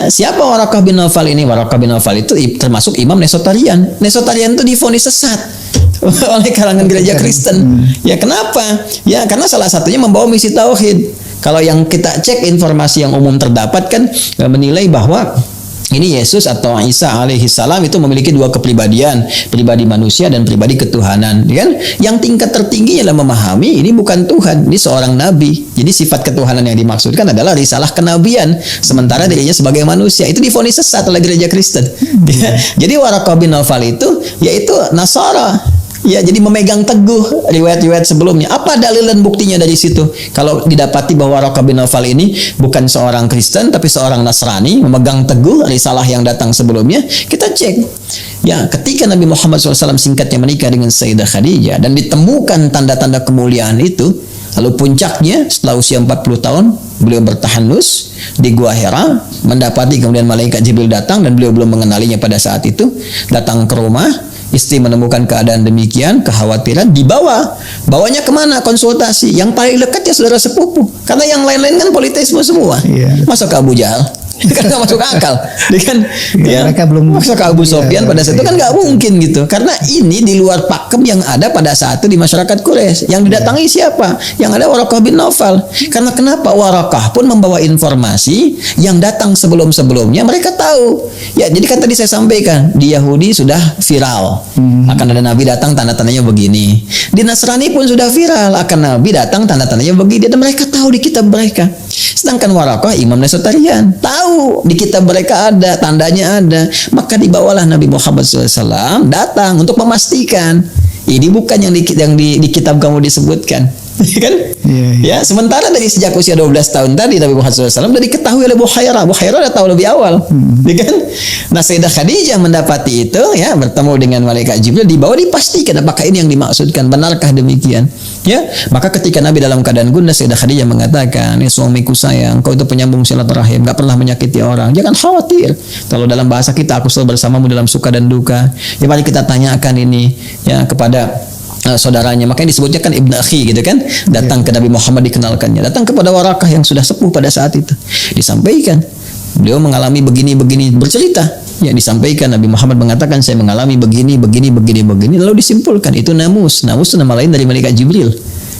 siapa Warakah bin Naufal ini? Warakah bin Naufal itu termasuk imam Nesotarian. Nesotarian itu divonis sesat oleh kalangan gereja Kristen. Ya kenapa? Ya karena salah satunya membawa misi tauhid. Kalau yang kita cek informasi yang umum terdapat kan menilai bahwa ini Yesus atau Isa alaihi salam itu memiliki dua kepribadian, pribadi manusia dan pribadi ketuhanan, kan? Yang tingkat tertinggi adalah memahami ini bukan Tuhan, ini seorang nabi. Jadi sifat ketuhanan yang dimaksudkan adalah risalah kenabian, sementara dirinya sebagai manusia. Itu divonis sesat oleh gereja Kristen. Jadi Warakah bin Naufal itu yaitu Nasara. Ya, jadi memegang teguh riwayat-riwayat sebelumnya. Apa dalil dan buktinya dari situ? Kalau didapati bahwa Warakah bin Naufal ini bukan seorang Kristen tapi seorang Nasrani, memegang teguh risalah yang datang sebelumnya, kita cek. Ya, ketika Nabi Muhammad SAW singkatnya menikah dengan Sayyidah Khadijah dan ditemukan tanda-tanda kemuliaan itu, lalu puncaknya setelah usia 40 tahun beliau bertahanus di Gua Hira, mendapati kemudian malaikat Jibril datang dan beliau belum mengenalinya pada saat itu, datang ke rumah. Istri menemukan keadaan demikian, kekhawatiran, bawanya kemana? Konsultasi. Yang paling dekat ya saudara sepupu, karena yang lain-lain kan politisme semua. Masuk ke Abu Jahal, kan nggak masuk akal, kan? Mereka belum masuk ke Abu Sofyan pada saat itu kan nggak mungkin gitu, karena ini di luar pakem yang ada pada saat itu di masyarakat Quraisy. Yang didatangi siapa? Yang ada Warakah bin Naufal. Karena kenapa? Warakah pun membawa informasi yang datang sebelum-sebelumnya, mereka tahu. Ya, jadi kan tadi saya sampaikan di Yahudi sudah viral akan ada Nabi datang tanda-tandanya begini. Di Nasrani pun sudah viral akan Nabi datang tanda-tandanya begini, dan mereka tahu di kitab mereka. Sedangkan Warakah imam Nesotarian tahu di kitab mereka ada, tandanya ada. Maka dibawalah Nabi Muhammad SAW datang untuk memastikan ini bukan yang di kitab kamu disebutkan. Kan? Ya, sementara dari sejak usia 12 tahun tadi Nabi Muhammad SAW sudah diketahui oleh Buhairah. Buhairah sudah tahu lebih awal. Kan? Nah, Sayyidah Khadijah mendapati itu, ya, bertemu dengan malaikat Jibril, dibawa dipastikan apakah ini yang dimaksudkan, benarkah demikian? Ya, maka ketika Nabi dalam keadaan gundah, Sayyidah Khadijah mengatakan, "Ya suamiku sayang, kau itu penyambung silaturahim, enggak pernah menyakiti orang. Jangan khawatir. Kalau dalam bahasa kita, aku selalu bersamamu dalam suka dan duka." Ya, mari kita tanyakan ini ya kepada saudaranya, makanya disebutnya kan Ibn Akhi gitu kan, datang ke Nabi Muhammad dikenalkannya, datang kepada Warakah yang sudah sepuh pada saat itu, disampaikan beliau mengalami begini bercerita, ya disampaikan Nabi Muhammad mengatakan saya mengalami begini, lalu disimpulkan itu namus itu nama lain dari malaikat Jibril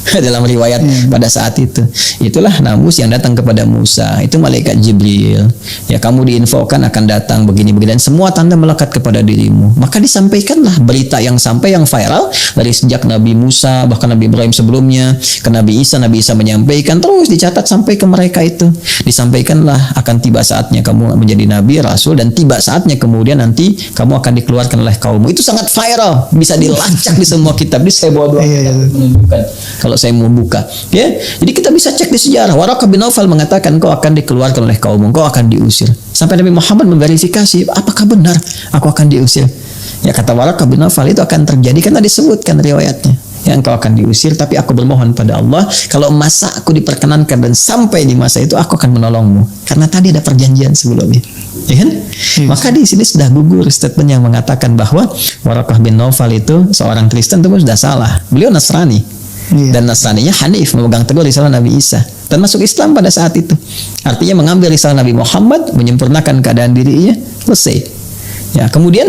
dalam riwayat pada saat itu. Itulah namus yang datang kepada Musa, itu malaikat Jibril. Ya, kamu diinfokan akan datang begini dan semua tanda melekat kepada dirimu. Maka disampaikanlah berita yang sampai yang viral dari sejak Nabi Musa, bahkan Nabi Ibrahim sebelumnya, ke Nabi Isa menyampaikan, terus dicatat sampai ke mereka itu. Disampaikanlah akan tiba saatnya kamu menjadi nabi, rasul, dan tiba saatnya kemudian nanti kamu akan dikeluarkan oleh kaummu. Itu sangat viral, bisa dilacak di semua kitab. Di saya bawa dua menunjukkan kalau saya mau buka, ya. Jadi kita bisa cek di sejarah. Warakah bin Naufal mengatakan kau akan dikeluarkan oleh kaummu, kau akan diusir. Sampai Nabi Muhammad memverifikasi, apakah benar aku akan diusir? Ya, kata Warakah bin Naufal, itu akan terjadi karena disebutkan riwayatnya. Ya, engkau akan diusir, tapi aku bermohon pada Allah, kalau masa aku diperkenankan dan sampai di masa itu aku akan menolongmu. Karena tadi ada perjanjian sebelumnya. Ya kan? Maka di sini sudah gugur statement yang mengatakan bahwa Warakah bin Naufal itu seorang Kristen, itu sudah salah. Beliau Nasrani. Dan Nasraninya Hanif, memegang teguh risalah Nabi Isa dan masuk Islam pada saat itu. Artinya mengambil risalah Nabi Muhammad, menyempurnakan keadaan dirinya, selesai. Ya, kemudian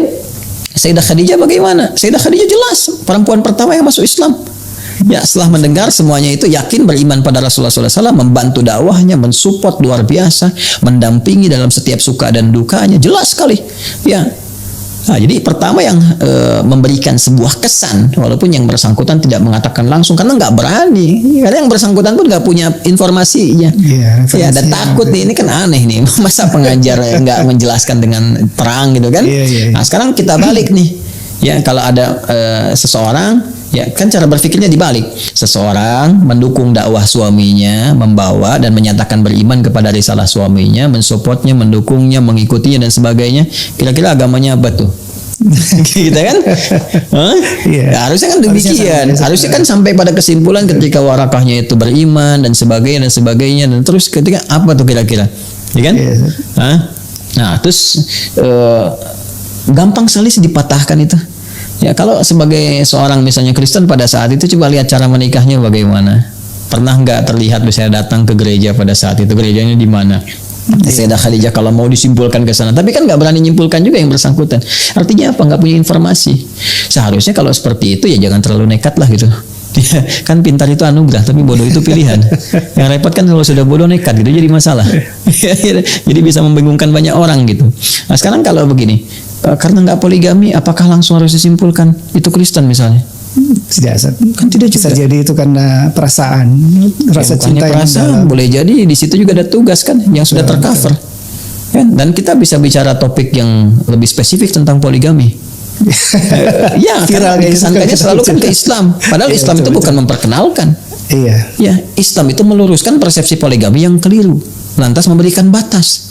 Sayyidah Khadijah bagaimana? Sayyidah Khadijah jelas perempuan pertama yang masuk Islam. Ya, setelah mendengar semuanya itu, yakin beriman pada Rasulullah SAW, membantu dakwahnya, mensupport luar biasa, mendampingi dalam setiap suka dan dukanya, jelas sekali. Ya. Nah, jadi pertama yang memberikan sebuah kesan, walaupun yang bersangkutan tidak mengatakan langsung karena nggak berani, karena yang bersangkutan pun nggak punya informasinya. Ya, dan takut nih, ini kan aneh nih, masa pengajar nggak menjelaskan dengan terang gitu kan? Nah, sekarang kita balik nih, ya, kalau ada seseorang, ya kan cara berpikirnya dibalik. Seseorang mendukung dakwah suaminya, membawa dan menyatakan beriman kepada risalah suaminya, mensupportnya, mendukungnya, mengikutinya dan sebagainya. Kira-kira agamanya apa tuh? Gitu kan? Ya, harusnya kan demikian. Harusnya kan sampai pada kesimpulan ketika Warakahnya itu beriman dan sebagainya dan terus ketika apa tuh kira-kira? Ya kan? Nah, terus gampang sekali dipatahkan itu. Ya, kalau sebagai seorang misalnya Kristen pada saat itu, coba lihat cara menikahnya bagaimana. Pernah nggak terlihat misalnya datang ke gereja pada saat itu? Gerejanya di mana? Sayyidah Khadijah kalau mau disimpulkan ke sana, tapi kan nggak berani nyimpulkan juga yang bersangkutan. Artinya apa? Nggak punya informasi. Seharusnya kalau seperti itu ya jangan terlalu nekat lah gitu. Kan pintar itu anugerah, tapi bodoh itu pilihan. Yang repot kan kalau sudah bodoh nekat gitu jadi masalah. Jadi bisa membingungkan banyak orang gitu. Nah sekarang kalau begini, karena nggak poligami, apakah langsung harus disimpulkan itu Kristen misalnya? Tidak, Kan tidak bisa juga. jadi itu karena perasaan, rasa cinta yang Perasaan, mendalam. boleh jadi di situ juga ada tugas kan yang sudah tercover. Kan? Dan kita bisa bicara topik yang lebih spesifik tentang poligami. Ya, Viral karena kayak disangkanya gitu. selalu kan ke Islam. Padahal Iya, Islam itu betul, bukan memperkenalkan. Iya. Ya, Islam itu meluruskan persepsi poligami yang keliru. Lantas memberikan batas.